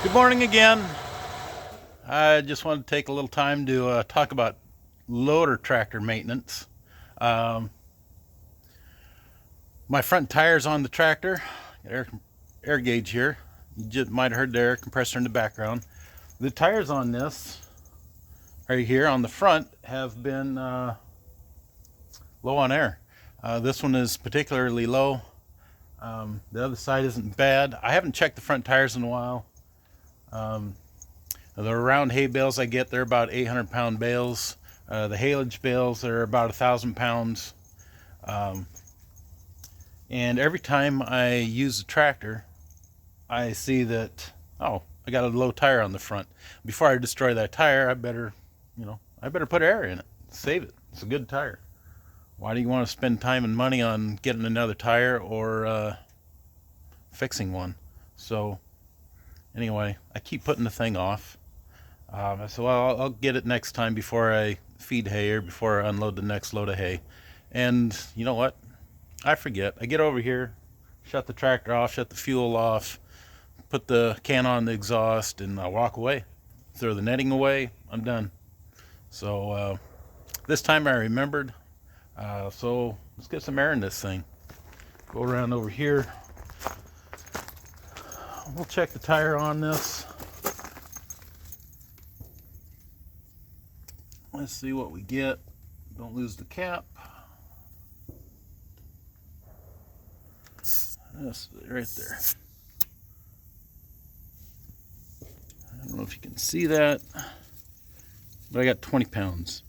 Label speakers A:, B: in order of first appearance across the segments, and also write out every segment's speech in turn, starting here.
A: Good morning again. I just wanted to take a little time to talk about loader tractor maintenance. Um, my front tire's on the tractor. Air gauge here. You just might have heard the air compressor in the background. The tires on this, right here on the front, have been low on air. This one is particularly low. The other side isn't bad. I haven't checked the front tires in a while. The round hay bales I get, they're about 800-pound bales. The haylage bales are about 1,000 pounds. And every time I use the tractor, I see that, oh, I got a low tire on the front. Before I destroy that tire, I better put air in it, save it. It's a good tire. Why do you want to spend time and money on getting another tire or fixing one? So anyway, I keep putting the thing off. I said, well, I'll get it next time before I feed hay or before I unload the next load of hay. And you know what? I forget. I get over here, shut the tractor off, shut the fuel off, put the can on the exhaust, and I walk away. Throw the netting away. I'm done. So this time I remembered. So let's get some air in this thing. Go around over here. We'll check the tire on this. Let's see what we get. Don't lose the cap. That's right there. I don't know if you can see that, but I got 20 pounds.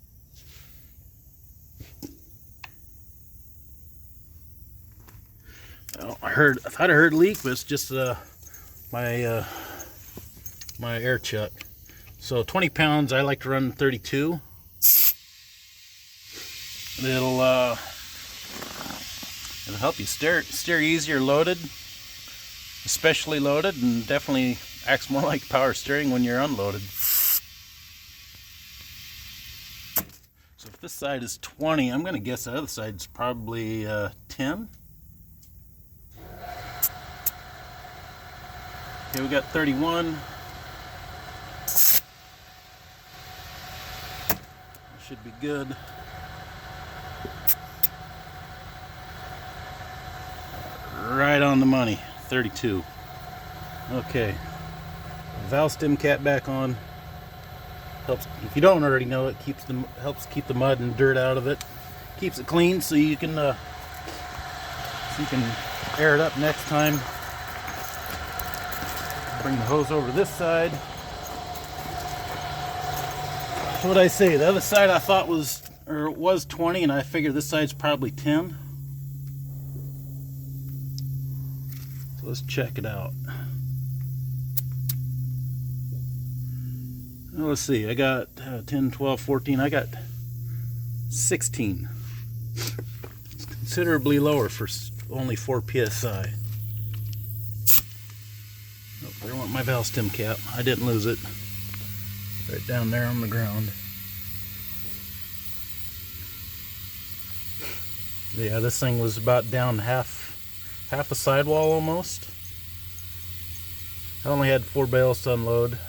A: Well, I thought I heard a leak, but it's just my air chuck. So 20 pounds. I like to run 32. It'll help you steer easier loaded, especially loaded, and definitely acts more like power steering when you're unloaded. So if this side is 20, I'm going to guess the other side's probably 10. Okay, we got 31. Should be good. Right on the money, 32. Okay, valve stem cap back on. Helps, if you don't already know it, helps keep the mud and dirt out of it. Keeps it clean so you can air it up next time. Bring the hose over to this side. So what I say, the other side I thought was 20, and I figured this side's probably 10. So let's check it out. Well, let's see, I got 10, 12, 14, I got 16. It's considerably lower for only 4 psi. Oh, there went my valve stem cap. I didn't lose it. Right down there on the ground. Yeah, this thing was about down half a sidewall almost. I only had 4 bales to unload.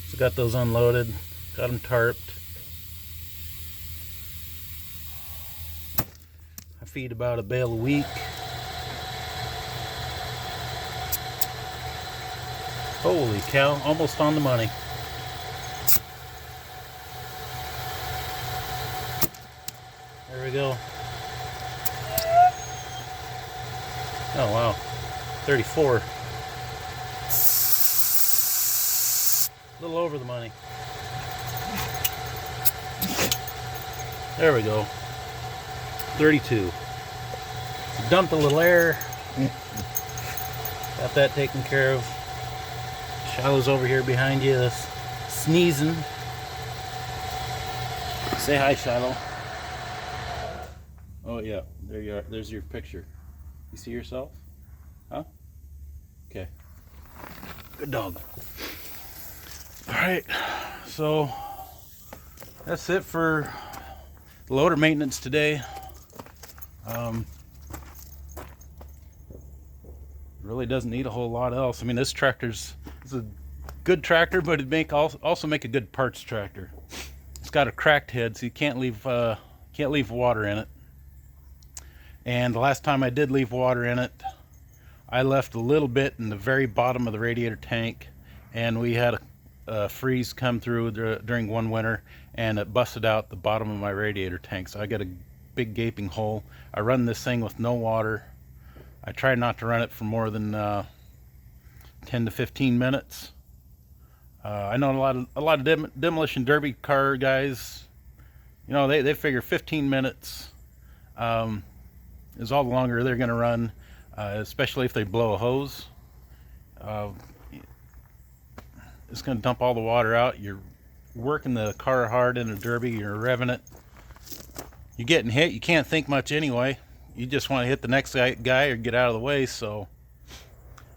A: So got those unloaded, got them tarped. I feed about a bale a week. Holy cow, almost on the money. There we go. Oh wow, 34. A little over the money. There we go. 32. Dumped a little air. Got that taken care of. Shallow's over here behind you, that's sneezing. Say hi, Shallow. Oh yeah, there you are. There's your picture. You see yourself? Huh? Okay. Good dog. Alright, so that's it for loader maintenance today. Really doesn't need a whole lot else. I mean, this tractor's It's a good tractor, but it also make a good parts tractor. It's got a cracked head, so you can't leave water in it. And the last time I did leave water in it, I left a little bit in the very bottom of the radiator tank, and we had a freeze come through during one winter, and it busted out the bottom of my radiator tank. So I got a big gaping hole. I run this thing with no water. I try not to run it for more than 10 to 15 minutes. I know a lot of demolition derby car guys, you know, they figure 15 minutes is all the longer they're going to run, especially if they blow a hose. It's going to dump all the water out. You're working the car hard in a derby, you're revving it. You're getting hit, you can't think much anyway. You just want to hit the next guy or get out of the way. So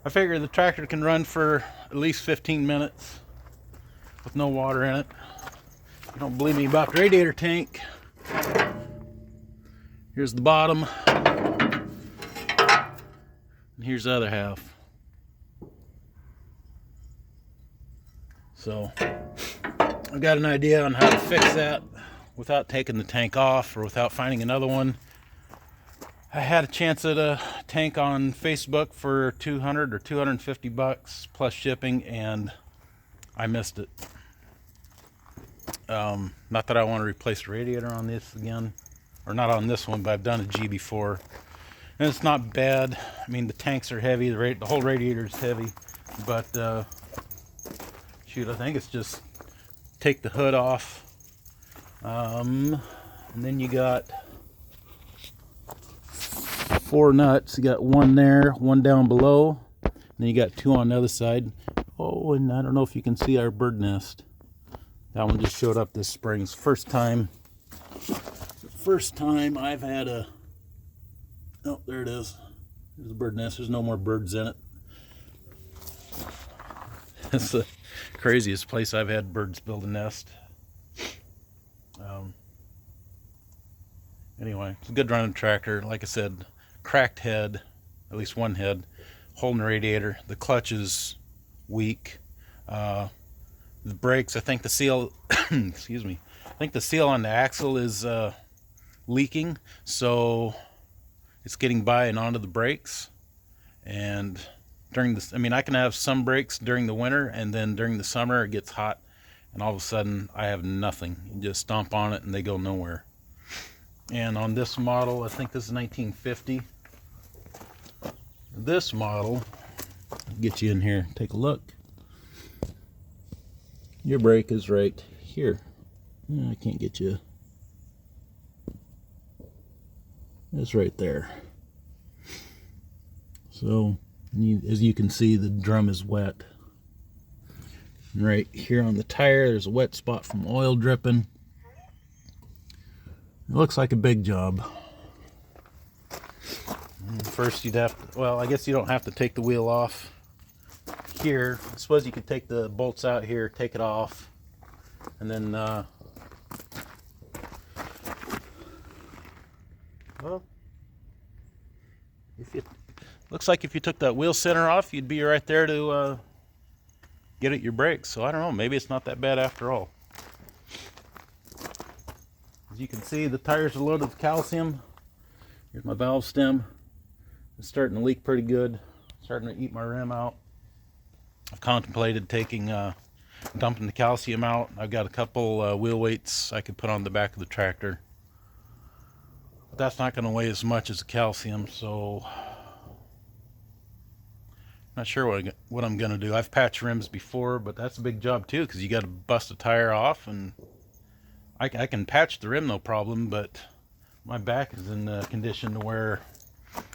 A: I figure the tractor can run for at least 15 minutes with no water in it. If you don't believe me about the radiator tank, here's the bottom, and here's the other half. So I've got an idea on how to fix that without taking the tank off or without finding another one. I had a chance at a tank on Facebook for 200 or 250 bucks plus shipping, and I missed it. Not that I want to replace the radiator on this again, or not on this one, but I've done a G before, and it's not bad. I mean, the tanks are heavy, the whole radiator is heavy, but shoot, I think it's just take the hood off, and then you got 4 nuts. You got one there, one down below, and then you got 2 on the other side. Oh, and I don't know if you can see our bird nest. That one just showed up this spring. It's the first time I've had a, oh, there it is. There's the bird nest. There's no more birds in it. It's the craziest place I've had birds build a nest. Anyway, it's a good running tractor. Like I said, cracked head, at least one head, hole in the radiator. The clutch is weak. The brakes, I think the seal, excuse me, I think the seal on the axle is leaking, so it's getting by and onto the brakes. And during this, I mean, I can have some brakes during the winter, and then during the summer it gets hot, and all of a sudden I have nothing. You just stomp on it and they go nowhere. And on this model, I think this is 1950. This model, I'll get you in here, take a look. Your brake is right here. I can't get you. It's right there. So, as you can see, the drum is wet. And right here on the tire, there's a wet spot from oil dripping. It looks like a big job. First you'd have to, well, I guess you don't have to take the wheel off here. I suppose you could take the bolts out here, take it off, and then well, if you, looks like if you took that wheel center off, you'd be right there to get at your brakes. So I don't know, maybe it's not that bad after all. As you can see, the tires are loaded with calcium. Here's my valve stem. It's starting to leak pretty good. Starting to eat my rim out. I've contemplated taking, dumping the calcium out. I've got a couple wheel weights I could put on the back of the tractor. But that's not going to weigh as much as the calcium, so not sure what I'm going to do. I've patched rims before, but that's a big job too, because you got to bust a tire off, and I can patch the rim no problem, but my back is in a condition to where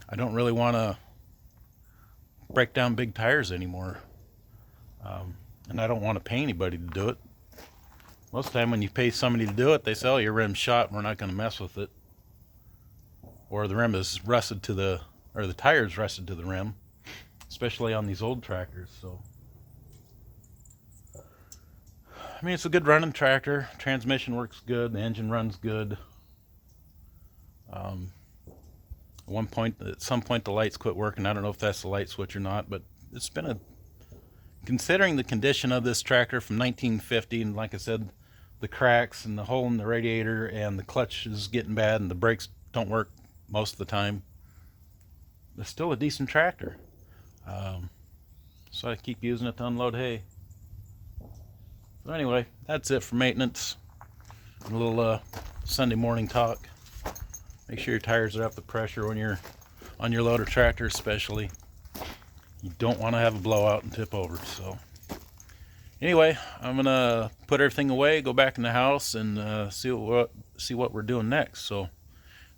A: I don't really want to break down big tires anymore. And I don't want to pay anybody to do it. Most of the time when you pay somebody to do it, they say, oh, your rim's shot, we're not going to mess with it. Or the rim is rusted to the, or the tire's rusted to the rim, especially on these old tractors. So I mean, it's a good running tractor. Transmission works good. The engine runs good. At some point the lights quit working. I don't know if that's the light switch or not, but it's been a considering the condition of this tractor from 1950, and like I said, the cracks and the hole in the radiator and the clutch is getting bad and the brakes don't work most of the time, it's still a decent tractor. So I keep using it to unload hay. So anyway, that's it for maintenance. A little Sunday morning talk. Make sure your tires are up to pressure when you're on your loader tractor, especially. You don't want to have a blowout and tip over. So anyway, I'm gonna put everything away, go back in the house, and see what we're doing next. So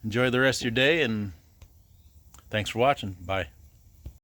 A: enjoy the rest of your day, and thanks for watching. Bye.